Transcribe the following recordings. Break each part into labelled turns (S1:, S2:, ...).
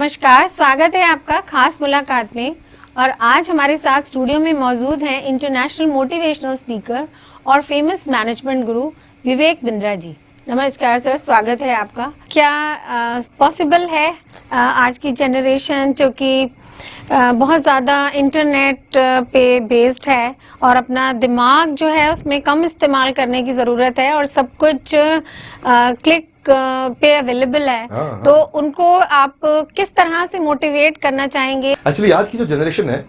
S1: नमस्कार, स्वागत है आपका खास मुलाकात में। और आज हमारे साथ स्टूडियो में मौजूद हैं इंटरनेशनल मोटिवेशनल स्पीकर और फेमस मैनेजमेंट गुरु विवेक बिंद्रा जी। नमस्कार सर, स्वागत है आपका। क्या पॉसिबल है आज की जनरेशन जो कि बहुत ज़्यादा इंटरनेट पे बेस्ड है और अपना दिमाग जो है उसमें कम इस्तेमाल करने की ज़रूरत है और सब कुछ क्लिक पे अवेलेबल है, तो उनको आप किस तरह से मोटिवेट करना चाहेंगे?
S2: एक्चुअली आज की जो जनरेशन है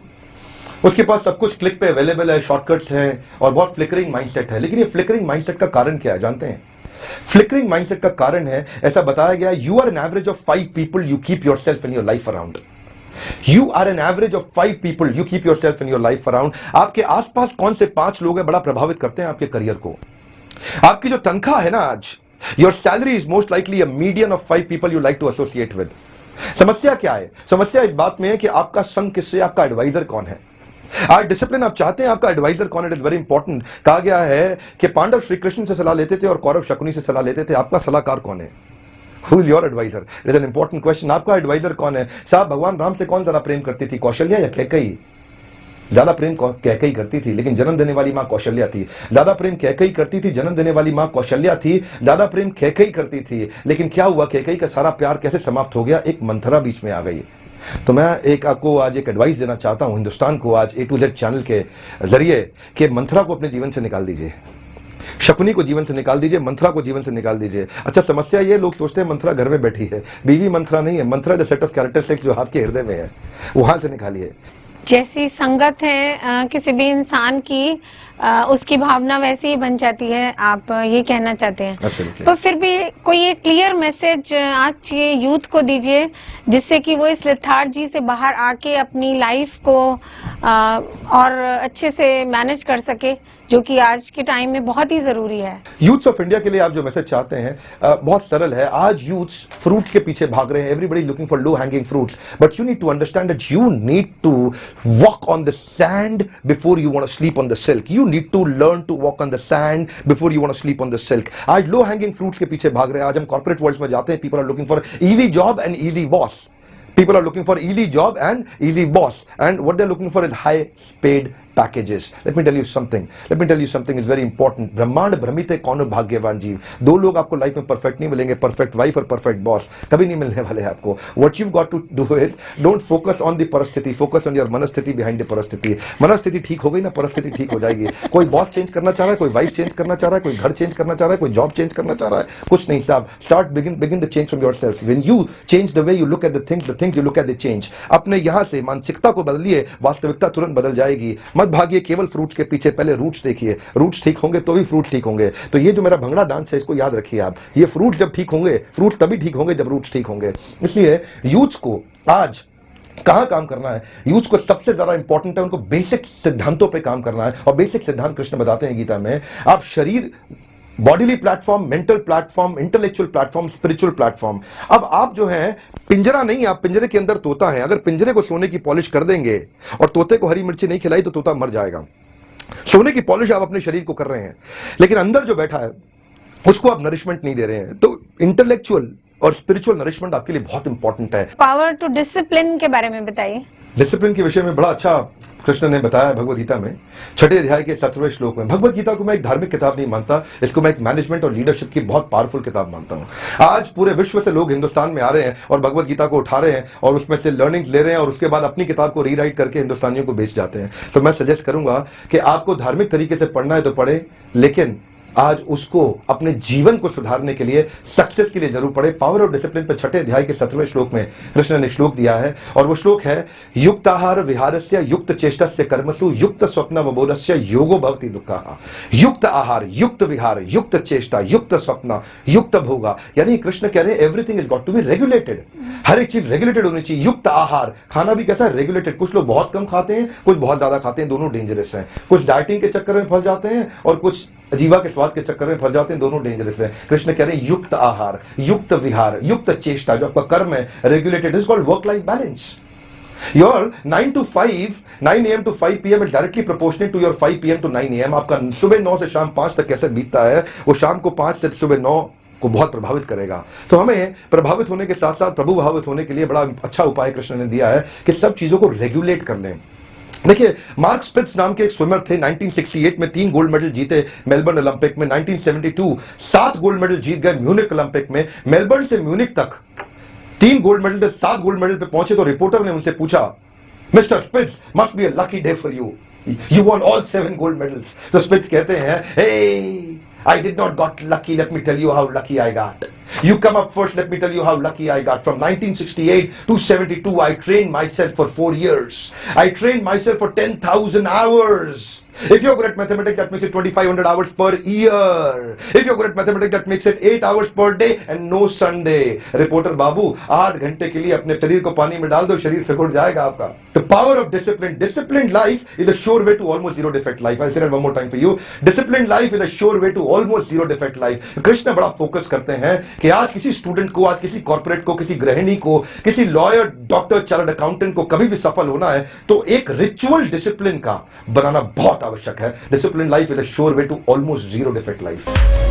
S2: उसके पास सब कुछ क्लिक पे अवेलेबल है, शॉर्टकट्स हैं और बहुत फ्लिकरिंग माइंडसेट है। लेकिन ये फ्लिकरिंग माइंडसेट का कारण क्या है जानते हैं? फ्लिकरिंग माइंडसेट का कारण है, ऐसा बताया गया, you are an average of 5 people you keep yourself in your life around. You are an average of 5 people you keep yourself in your life around। आपके आसपास कौन से 5 लोग हैं बड़ा प्रभावित करते हैं आपके करियर को। आपकी जो तनख्वाह है ना आज, your salary is most likely a median of 5 people you like to associate with। समस्या क्या है? समस्या इस बात में है कि आपका संग किससे, आपका एडवाइजर कौन है। आज डिसिप्लिन आप चाहते हैं, आपका एडवाइजर कौन है, इट इज वेरी इंपॉर्टेंट। कहा गया है कि पांडव श्री कृष्ण से सलाह लेते थे और कौरव शकुनी से सलाह लेते थे। आपका सलाहकार कौन है? Who is your advisor? It is an important question। आपका एडवाइजर कौन है? साहब, भगवान राम से कौन ज्यादा प्रेम करती थी, कौशल्या या कैकेयी? ज्यादा प्रेम कैकेयी करती थी, लेकिन जन्म देने वाली मां कौशल्या थी। ज्यादा प्रेम कैकेयी करती थी, जन्म देने वाली मां कौशल्या थी। ज्यादा प्रेम कैकेयी करती थी, लेकिन क्या हुआ, कैकेयी का सारा प्यार कैसे समाप्त हो गया? एक मंथरा बीच में आ गई। तो मैं आपको आज एक एडवाइस देना चाहता हूं हिंदुस्तान को आज A to Z चैनल के जरिए कि मंथरा को अपने जीवन से निकाल दीजिए, शकुनी को जीवन से निकाल दीजिए, मंथरा को जीवन से निकाल दीजिए। अच्छा, समस्या ये, लोग सोचते हैं मंथरा घर में बैठी है, बीवी मंथरा नहीं है। Manthara the set of characteristics जो आपके हृदय में है, वहां से निकालिए।
S1: जैसी संगत है किसी भी इंसान की, उसकी भावना वैसी ही बन जाती है, आप ये कहना चाहते हैं?
S2: Absolutely।
S1: तो फिर भी कोई एक क्लियर मैसेज आज ये यूथ को दीजिए जिससे कि वो इस लेथार्जी से बाहर आके अपनी लाइफ को और अच्छे से मैनेज कर सके, जो कि आज के टाइम में बहुत ही जरूरी है।
S2: यूथ्स ऑफ इंडिया के लिए आप जो मैसेज चाहते हैं बहुत सरल है। आज यूथ्स फ्रूट्स के पीछे भाग रहे हैं, everybody looking for low hanging fruits, but you need to understand that you need to walk on the sand before you want to sleep on the silk. You need to learn to walk on the sand before you want to sleep on the silk. आज low hanging fruits के पीछे भाग रहे हैं। आज हम corporate world में जाते हैं, people are looking for easy job and easy boss. People are looking for easy job and easy boss, and what they're looking for is high paid packages। Let me tell you something is very important। ब्रह्मांड भ्रमित है कौन भाग्यवान जीव। दो लोग आपको life में परफेक्ट नहीं मिलेंगे, परफेक्ट वाइफ और परफेक्ट बॉस कभी नहीं मिलने वाले हैं आपको। What you've got to do is don't focus on the परिस्थिति, focus on your मनस्थिति behind the परिस्थिति। मनस्थिति ठीक हो गई ना, परिस्थिति ठीक हो जाएगी। कोई बॉस चेंज करना चाह रहा है, कोई वाइफ चेंज करना चाह रहा है, कोई घर चेंज करना चाह रहा है, कोई जॉब चेंज करना चाह रहा है, कुछ नहीं साहब। Start begin the change from yourself। When you change the way you look at the things you look at the change। अपने यहां से मानसिकता को बदलिए, वास्तविकता तुरंत बदल जाएगी। मत भागिए केवल फ्रूट्स के पीछे, पहले रूट्स देखिए। रूट्स ठीक होंगे तो भी फ्रूट ठीक होंगे। तो ये जो मेरा भंगड़ा डांस है, इसको याद रखिए आप। ये फ्रूट्स जब ठीक होंगे, फ्रूट्स तभी ठीक होंगे जब रूट्स ठीक होंगे। इसलिए यूथ्स को आज कहां काम करना है? यूथ को सबसे ज्यादा इंपॉर्टेंट है उनको बेसिक सिद्धांतों पे काम करना है। और बेसिक सिद्धांत कृष्ण बताते हैं गीता में। आप शरीर, bodily platform, mental platform, intellectual platform, spiritual platform. अब आप जो हैं, पिंजरा नहीं, आप पिंजरे के अंदर तोता है। अगर पिंजरे को सोने की पॉलिश कर देंगे और तोते को हरी मिर्ची नहीं खिलाई तो तोता मर जाएगा। सोने की पॉलिश आप अपने शरीर को कर रहे हैं, लेकिन अंदर जो बैठा है उसको आप नरिशमेंट नहीं दे रहे हैं। तो इंटेलेक्चुअल और स्पिरिचुअल नरिशमेंट आपके लिए बहुत इंपॉर्टेंट है।
S1: पावर टू डिसिप्लिन के बारे में बताइए।
S2: डिसिप्लिन के विषय में बड़ा अच्छा कृष्ण ने बताया भगवद गीता में 6 अध्याय के 17वें श्लोक में। भगवद गीता को मैं एक धार्मिक किताब नहीं मानता, इसको मैं एक मैनेजमेंट और लीडरशिप की बहुत पावरफुल किताब मानता हूं। आज पूरे विश्व से लोग हिंदुस्तान में आ रहे हैं और भगवद गीता को उठा रहे हैं और उसमें से लर्निंग्स ले रहे हैं और उसके बाद अपनी किताब को रीराइट करके हिंदुस्तानियों को बेच जाते हैं। तो मैं सजेस्ट करूंगा कि आपको धार्मिक तरीके से पढ़ना है तो पढ़े, लेकिन आज उसको अपने जीवन को सुधारने के लिए, सक्सेस के लिए जरूर पड़े। पावर ऑफ डिसिप्लिन पे 6 अध्याय के 17वें श्लोक में कृष्ण ने श्लोक दिया है और वो श्लोक है, युक्त आहार विहारस्य युक्त चेष्टस्य कर्मसु युक्त स्वप्न वबोधस्य योगो भवति दुःखः। युक्त आहार, युक्त विहार, युक्त चेष्टा, युक्त स्वप्न, युक्त भोगा। यानी कृष्ण कह रहे हैं everything is got to be regulated. हर एक चीज रेगुलेटेड होनी चाहिए। युक्त आहार, खाना भी कैसा रेगुलेटेड। कुछ लोग बहुत कम खाते हैं, कुछ बहुत ज्यादा खाते हैं, दोनों डेंजरस हैं। कुछ डाइटिंग के चक्कर में फंस जाते हैं और कुछ अजीवा के स्वाद के चक्कर में फंस जाते हैं, दोनों डेंजरस है। कृष्ण कह रहे हैं युक्त आहार, युक्त विहार, युक्त चेष्टा, जो आपका कर्म है regulated, is called work life balance. Your 9 to 5, 9 AM to 5 PM is directly proportionate to your 5 PM to 9 AM। आपका सुबह 9 से शाम 5 तक कैसे बीतता है, वो शाम को 5 से सुबह 9 को बहुत प्रभावित करेगा। तो हमें प्रभावित होने के साथ साथ प्रभु भावित होने के लिए बड़ा अच्छा उपाय कृष्ण ने दिया है कि सब चीजों को रेगुलेट कर लें। देखिए, मार्क स्पिट्ज नाम के एक स्विमर थे, 1968 में 3 गोल्ड मेडल जीते मेलबर्न ओलंपिक में, 1972 7 गोल्ड मेडल जीत गए म्यूनिक ओलंपिक में। मेलबर्न से म्यूनिक तक 3 गोल्ड मेडल से 7 गोल्ड मेडल पे पहुंचे तो रिपोर्टर ने उनसे पूछा, Mister Spitz must be a lucky day for you, you won all 7 gold medals. तो स्पिट्ज कहते हैं, hey I did not got lucky, let me tell you how lucky I got. You come up first, let me tell you how lucky I got. From 1968 to 72, I trained myself for 4 years. I trained myself for 10,000 hours. If you're good at mathematics, that makes it 2,500 hours per year. If you're good at mathematics, that makes it 8 hours per day and no Sunday. Reporter बाबू, 8 घंटे के लिए अपने शरीर को पानी में डाल दो, शरीर सिकुड़ जाएगा आपका। The power of discipline. Disciplined life is a sure way to almost zero defect life. I'll say that one more time for you. Disciplined life is a sure way to almost zero defect life. Krishna बड़ा focus करते हैं कि आज किसी student को, आज किसी corporate को, किसी गृहिणी को, किसी लॉयर, डॉक्टर, चार्टर्ड अकाउंटेंट को कभी भी सफल होना है तो एक रिचुअल डिसिप्लिन का बनाना बहुत आवश्यक है। Discipline life is a sure way to almost zero defect life.